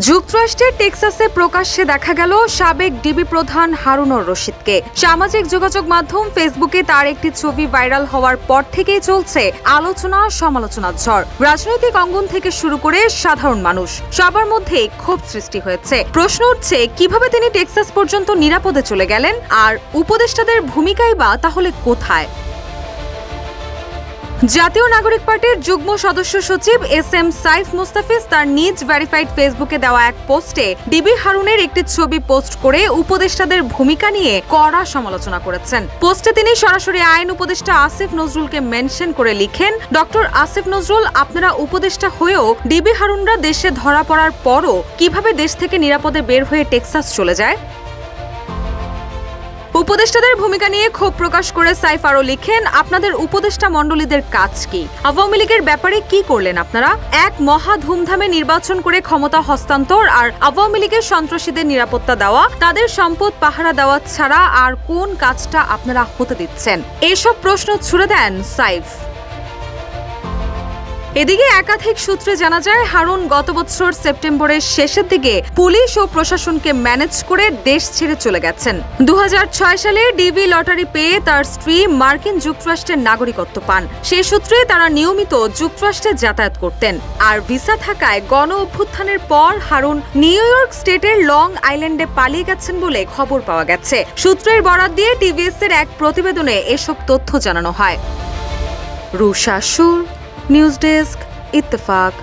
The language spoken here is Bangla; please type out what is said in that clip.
যুক্তরাষ্ট্রের টেক্সাসে প্রকাশ্যে দেখা গেল সাবেক ডিবি প্রধান হারুনুর রশিদকে। সামাজিক যোগাযোগ মাধ্যম ফেসবুকে তার একটি ছবি ভাইরাল হওয়ার পর থেকেই চলছে আলোচনা সমালোচনার ঝড়। রাজনৈতিক অঙ্গন থেকে শুরু করে সাধারণ মানুষ সবার মধ্যে ক্ষোভ সৃষ্টি হয়েছে। প্রশ্ন উঠছে, কিভাবে তিনি টেক্সাস পর্যন্ত নিরাপদে চলে গেলেন, আর উপদেষ্টাদের ভূমিকাই বা তাহলে কোথায়? জাতীয় নাগরিক পার্টির যুগ্ম সদস্য সচিব এস.এম. সাইফ মুস্তাফিজ তার নিজ ভেরিফাইড ফেসবুকে দেওয়া এক পোস্টে ডিবি হারুনের একটি ছবি পোস্ট করে উপদেষ্টাদের ভূমিকা নিয়ে কড়া সমালোচনা করেছেন। পোস্টে তিনি সরাসরি আইন উপদেষ্টা আসিফ নজরুলকে মেনশন করে লিখেন, ডক্টর আসিফ নজরুল, আপনারা উপদেষ্টা হয়েও ডিবি হারুনরা দেশে ধরা পড়ার পরও কিভাবে দেশ থেকে নিরাপদে বের হয়ে টেক্সাস চলে যায়? উপদেষ্টাদের ভূমিকা নিয়ে ক্ষোভ প্রকাশ করে সাইফ আরও লিখেন, আপনাদের উপদেষ্টা মণ্ডলীদের কাজ কি? আওয়ামী লীগের ব্যাপারে কি করলেন আপনারা? এক মহা ধুমধামে নির্বাচন করে ক্ষমতা হস্তান্তর আর আওয়ামী লীগের সন্ত্রাসীদের নিরাপত্তা দেওয়া, তাদের সম্পদ পাহারা দেওয়া ছাড়া আর কোন কাজটা আপনারা হতে দিচ্ছেন? এসব প্রশ্ন ছুড়ে দেন সাইফ। এদিকে একাধিক সূত্রে জানা যায়, হারুন গত বছর সেপ্টেম্বরের শেষের দিকে পুলিশ ও প্রশাসনকে ম্যানেজ করে দেশ ছেড়ে চলে গেছেন। 2006 সালে ডিবি লটারি পেয়ে তার স্ত্রী মার্কিন যুক্তরাষ্ট্রের নাগরিকত্ব পান। সেই সূত্রে তারা নিয়মিত যুক্তরাষ্ট্রে যাতায়াত করতেন। আর ভিসা থাকায় গণ অভ্যুত্থানের পর হারুন নিউ ইয়র্ক স্টেটের লং আইল্যান্ডে পালিয়ে গেছেন বলে খবর পাওয়া গেছে। সূত্রের বরাত দিয়ে টিভিএস-এর এক প্রতিবেদনে এসব তথ্য জানানো হয়। রুশা সুর, নিউজ ডেস্ক, ইত্তেফাক।